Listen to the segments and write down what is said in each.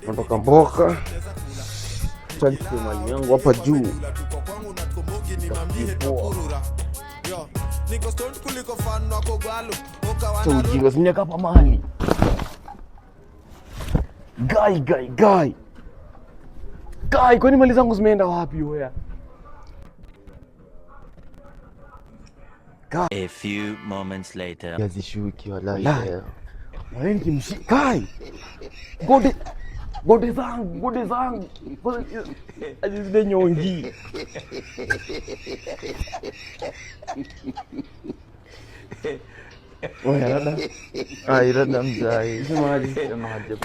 natoka mboka. Acha nichukue mali yangu hapa juu. Ujinga siniaka hapa mali. Guy, kwani mali zangu zimeenda wapi wewe? A few moments later. Yazishuki wallahi. Mali kimshika. Guy. Gode zangu. Azizile nyongi. Rada mzai. Semaje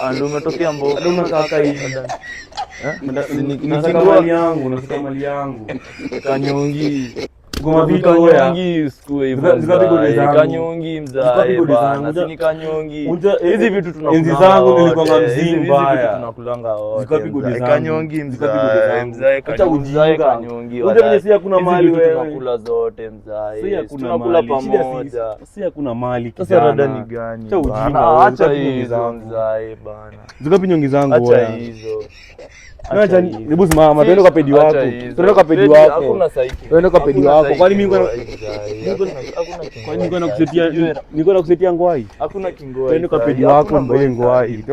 bana. Ndio umetokea mboga. Ndio unataka hivi. Nataka mali yangu. Kanyongi. Goma vita wewe. Kanyongi usikue hivyo. Kanyongi mzai bana. Sini kanyongi. Hizi vitu tunakula. Enzi zangu nilikuwa mzee mbaya. Tunakulanga wote. Zikapigwa Kanyongi mzai. Acha ujinga. Kanyongi. Unajua si hakuna mali wewe. Tunakula zote mzai. Si hakuna tunakula mali pamoja. Si hakuna mali. Sasa rada ni gani? Acha ujinga. Acha hizo mzai bana. Zikapi nyongi zangu wewe. Acha hizo. Acha hebu simama, twende kwa pedi wako. Twende kwa pedi wako. Hakuna saiki. Twende kwa pedi wako. Kwani mimi niko na kusetia ngwai? Hakuna kingoi. Twende kwa pedi wako mbele ngwai.